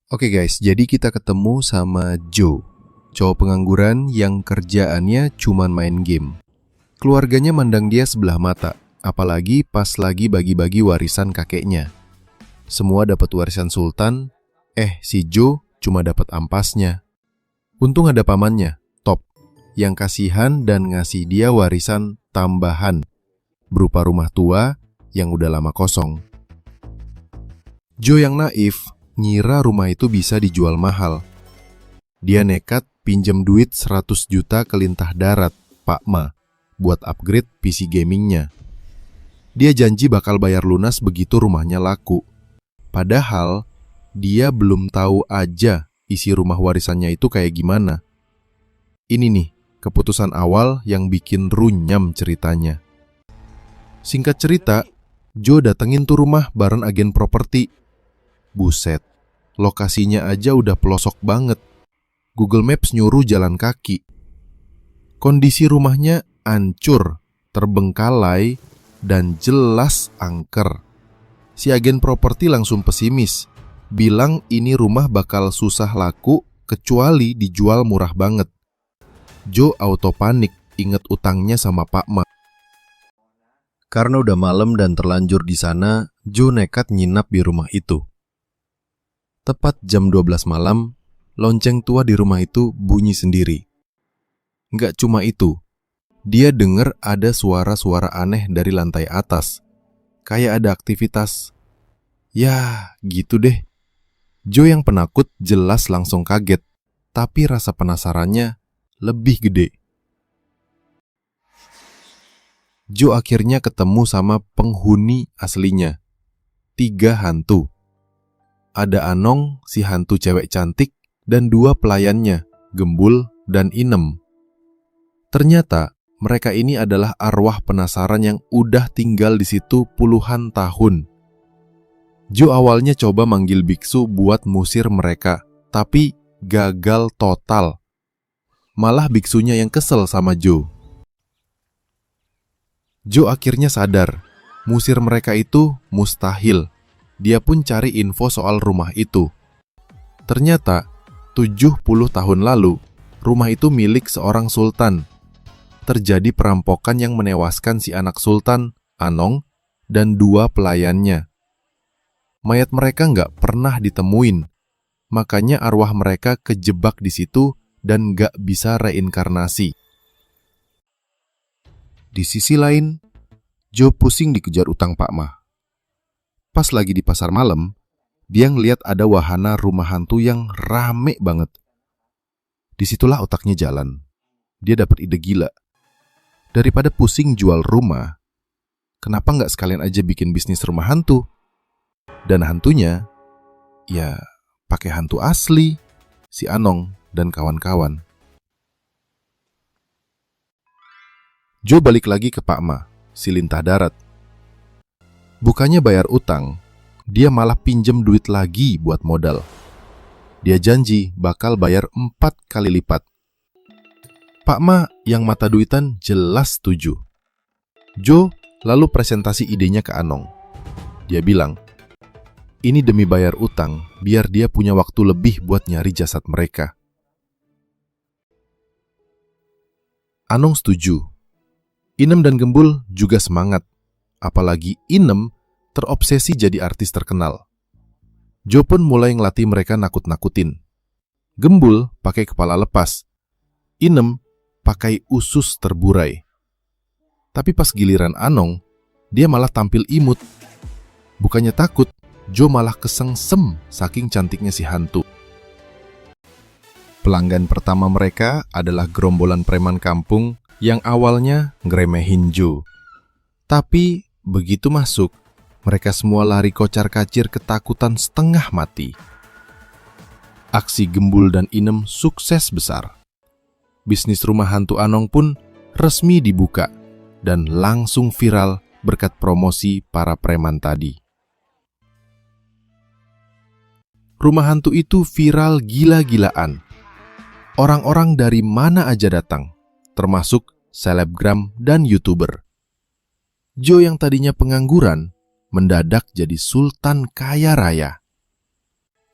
Oke guys, jadi kita ketemu sama Joe, cowok pengangguran yang kerjaannya cuman main game. Keluarganya mandang dia sebelah mata, apalagi pas lagi bagi-bagi warisan kakeknya. Semua dapat warisan sultan, si Joe cuma dapat ampasnya. Untung ada pamannya, Top, yang kasihan dan ngasih dia warisan tambahan, berupa rumah tua yang udah lama kosong. Joe yang naif ngira rumah itu bisa dijual mahal. Dia nekat pinjam duit 100 juta ke Lintah Darat, Pak Ma, buat upgrade PC gamingnya. Dia janji bakal bayar lunas begitu rumahnya laku. Padahal, dia belum tahu aja isi rumah warisannya itu kayak gimana. Ini nih, keputusan awal yang bikin runyam ceritanya. Singkat cerita, Joe datengin tuh rumah bareng agen properti. Buset, lokasinya aja udah pelosok banget. Google Maps nyuruh jalan kaki. Kondisi rumahnya hancur, terbengkalai, dan jelas angker. Si agen properti langsung pesimis, bilang ini rumah bakal susah laku kecuali dijual murah banget. Joe auto panik, inget utangnya sama Pak Ma. Karena udah malam dan terlanjur di sana, Joe nekat nginap di rumah itu. Tepat jam 12 malam, lonceng tua di rumah itu bunyi sendiri. Nggak cuma itu, dia dengar ada suara-suara aneh dari lantai atas. Kayak ada aktivitas. Ya, gitu deh. Joe yang penakut jelas langsung kaget, tapi rasa penasarannya lebih gede. Joe akhirnya ketemu sama penghuni aslinya. 3 hantu. Ada Anong, si hantu cewek cantik, dan 2 pelayannya, Gembul dan Inem. Ternyata mereka ini adalah arwah penasaran yang udah tinggal di situ puluhan tahun. Joe awalnya coba manggil biksu buat musir mereka, tapi gagal total. Malah biksunya yang kesel sama Joe. Joe akhirnya sadar, musir mereka itu mustahil. Dia pun cari info soal rumah itu. Ternyata, 70 tahun lalu, rumah itu milik seorang sultan. Terjadi perampokan yang menewaskan si anak sultan, Anong, dan 2 pelayannya. Mayat mereka nggak pernah ditemuin, makanya arwah mereka kejebak di situ dan nggak bisa reinkarnasi. Di sisi lain, Joe pusing dikejar utang Pak Ma. Pas lagi di pasar malam, dia ngeliat ada wahana rumah hantu yang rame banget. Disitulah otaknya jalan. Dia dapat ide gila. Daripada pusing jual rumah, kenapa nggak sekalian aja bikin bisnis rumah hantu? Dan hantunya, ya pakai hantu asli, si Anong dan kawan-kawan. Joe balik lagi ke Pak Ma, si Lintah Darat. Bukannya bayar utang, dia malah pinjem duit lagi buat modal. Dia janji bakal bayar 4 kali lipat. Pak Ma yang mata duitan jelas setuju. Joe lalu presentasi idenya ke Anong. Dia bilang, ini demi bayar utang, biar dia punya waktu lebih buat nyari jasad mereka. Anong setuju. Inem dan Gembul juga semangat. Apalagi Inem terobsesi jadi artis terkenal. Joe pun mulai ngelatih mereka nakut-nakutin. Gembul pakai kepala lepas. Inem pakai usus terburai. Tapi pas giliran Anong, dia malah tampil imut. Bukannya takut, Joe malah kesengsem saking cantiknya si hantu. Pelanggan pertama mereka adalah gerombolan preman kampung yang awalnya ngeremehin Joe. Tapi begitu masuk, mereka semua lari kocar-kacir ketakutan setengah mati. Aksi Gembul dan Inem sukses besar. Bisnis rumah hantu Anong pun resmi dibuka dan langsung viral berkat promosi para preman tadi. Rumah hantu itu viral gila-gilaan. Orang-orang dari mana aja datang, termasuk selebgram dan YouTuber. Joe yang tadinya pengangguran, mendadak jadi sultan kaya raya.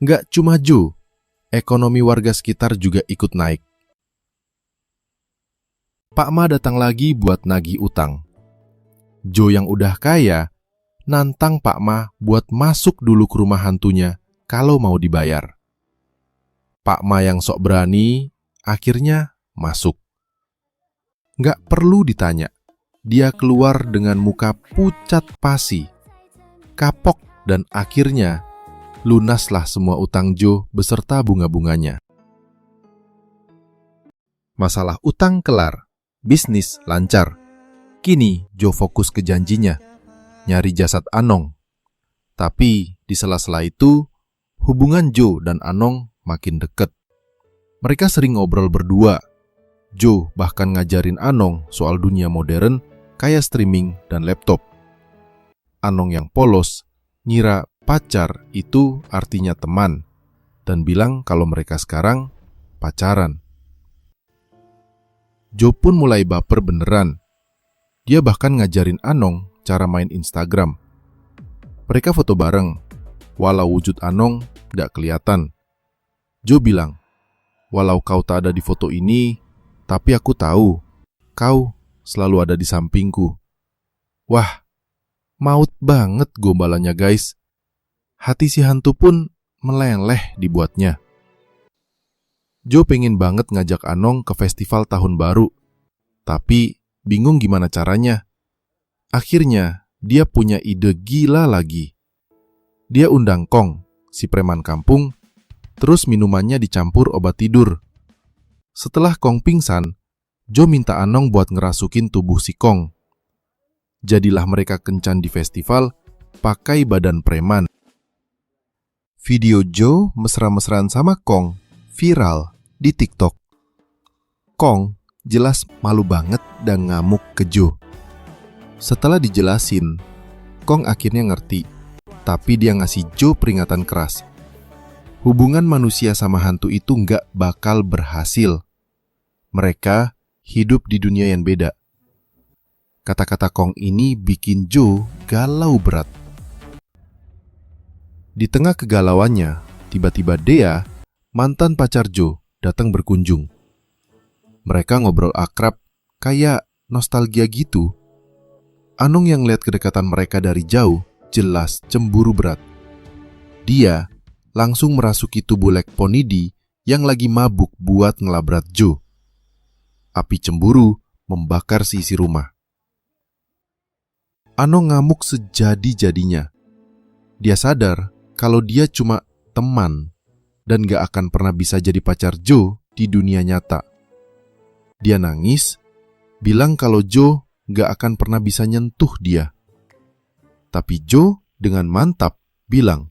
Nggak cuma Joe, ekonomi warga sekitar juga ikut naik. Pak Ma datang lagi buat nagih utang. Joe yang udah kaya, nantang Pak Ma buat masuk dulu ke rumah hantunya kalau mau dibayar. Pak Ma yang sok berani, akhirnya masuk. Nggak perlu ditanya, dia keluar dengan muka pucat pasi, kapok, dan akhirnya lunaslah semua utang Joe beserta bunga-bunganya. Masalah utang kelar, bisnis lancar. Kini Joe fokus ke janjinya, nyari jasad Anong. Tapi di sela-sela itu, hubungan Joe dan Anong makin deket. Mereka sering ngobrol berdua. Joe bahkan ngajarin Anong soal dunia modern kayak streaming dan laptop. Anong yang polos ngira pacar itu artinya teman dan bilang kalau mereka sekarang pacaran. Joe pun mulai baper beneran. Dia bahkan ngajarin Anong cara main Instagram. Mereka foto bareng, walau wujud Anong gak kelihatan. Joe bilang, walau kau tak ada di foto ini, tapi aku tahu kau selalu ada di sampingku. Wah, maut banget gombalannya guys. Hati si hantu pun meleleh dibuatnya. Joe pengen banget ngajak Anong ke festival tahun baru, tapi bingung gimana caranya. Akhirnya, dia punya ide gila lagi. Dia undang Kong, si preman kampung, terus minumannya dicampur obat tidur. Setelah Kong pingsan, Joe minta Anong buat ngerasukin tubuh si Kong. Jadilah mereka kencan di festival pakai badan preman. Video Joe mesra-mesraan sama Kong viral di TikTok. Kong jelas malu banget dan ngamuk ke Joe. Setelah dijelasin, Kong akhirnya ngerti, tapi dia ngasih Joe peringatan keras. Hubungan manusia sama hantu itu nggak bakal berhasil. Mereka hidup di dunia yang beda. Kata-kata Kong ini bikin Joe galau berat. Di tengah kegalauannya, tiba-tiba Dea, mantan pacar Joe, datang berkunjung. Mereka ngobrol akrab, kayak nostalgia gitu. Anong yang lihat kedekatan mereka dari jauh, jelas cemburu berat. Dia langsung merasuki tubuh Lek Ponidi yang lagi mabuk buat ngelabrak Joe. Api cemburu membakar seisi rumah. Anong ngamuk sejadi-jadinya. Dia sadar kalau dia cuma teman dan gak akan pernah bisa jadi pacar Joe di dunia nyata. Dia nangis, bilang kalau Joe gak akan pernah bisa nyentuh dia. Tapi Joe dengan mantap bilang,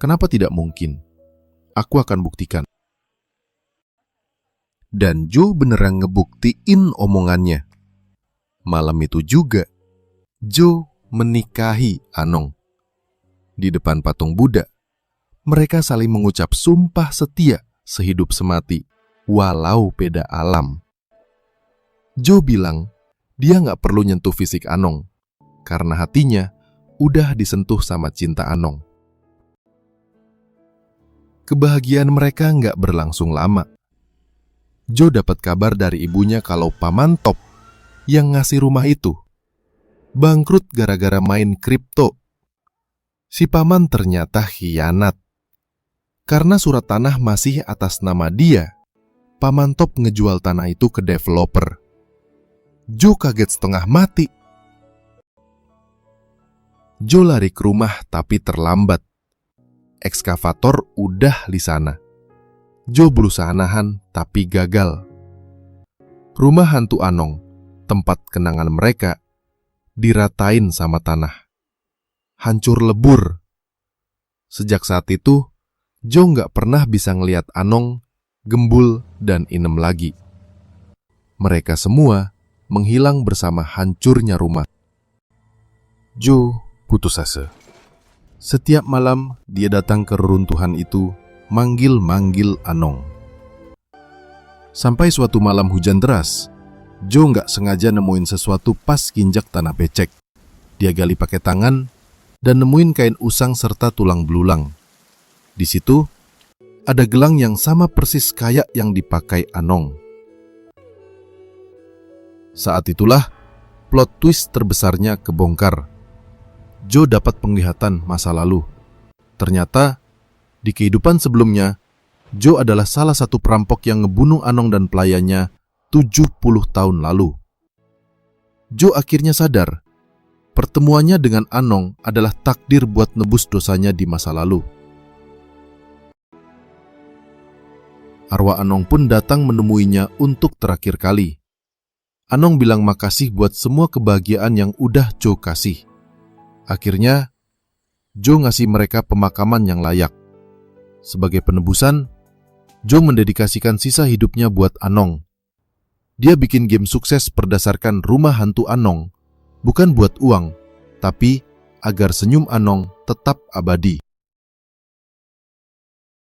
kenapa tidak mungkin? Aku akan buktikan. Dan Joe beneran ngebuktiin omongannya. Malam itu juga, Joe menikahi Anong. Di depan patung Buddha, mereka saling mengucap sumpah setia sehidup semati, walau beda alam. Joe bilang, dia gak perlu nyentuh fisik Anong, karena hatinya udah disentuh sama cinta Anong. Kebahagiaan mereka gak berlangsung lama. Joe dapat kabar dari ibunya kalau Paman Top yang ngasih rumah itu bangkrut gara-gara main kripto. Si paman ternyata khianat. Karena surat tanah masih atas nama dia, Paman Top ngejual tanah itu ke developer. Joe kaget setengah mati. Joe lari ke rumah tapi terlambat. Ekskavator udah di sana. Joe berusaha nahan tapi gagal. Rumah hantu Anong, tempat kenangan mereka, diratain sama tanah. Hancur lebur. Sejak saat itu, Joe gak pernah bisa ngelihat Anong, Gembul, dan Inem lagi. Mereka semua menghilang bersama hancurnya rumah. Joe putus asa. Setiap malam dia datang ke reruntuhan itu, manggil-manggil Anong. Sampai suatu malam hujan deras, Joe gak sengaja nemuin sesuatu pas kinjak tanah becek. Dia gali pakai tangan dan nemuin kain usang serta tulang belulang. Di situ ada gelang yang sama persis kayak yang dipakai Anong. Saat itulah plot twist terbesarnya kebongkar. Joe dapat penglihatan masa lalu. Ternyata, di kehidupan sebelumnya, Joe adalah salah satu perampok yang ngebunuh Anong dan pelayannya 70 tahun lalu. Joe akhirnya sadar, pertemuannya dengan Anong adalah takdir buat nebus dosanya di masa lalu. Arwah Anong pun datang menemuinya untuk terakhir kali. Anong bilang makasih buat semua kebahagiaan yang udah Joe kasih. Akhirnya, Joe ngasih mereka pemakaman yang layak. Sebagai penebusan, Joe mendedikasikan sisa hidupnya buat Anong. Dia bikin game sukses berdasarkan rumah hantu Anong, bukan buat uang, tapi agar senyum Anong tetap abadi.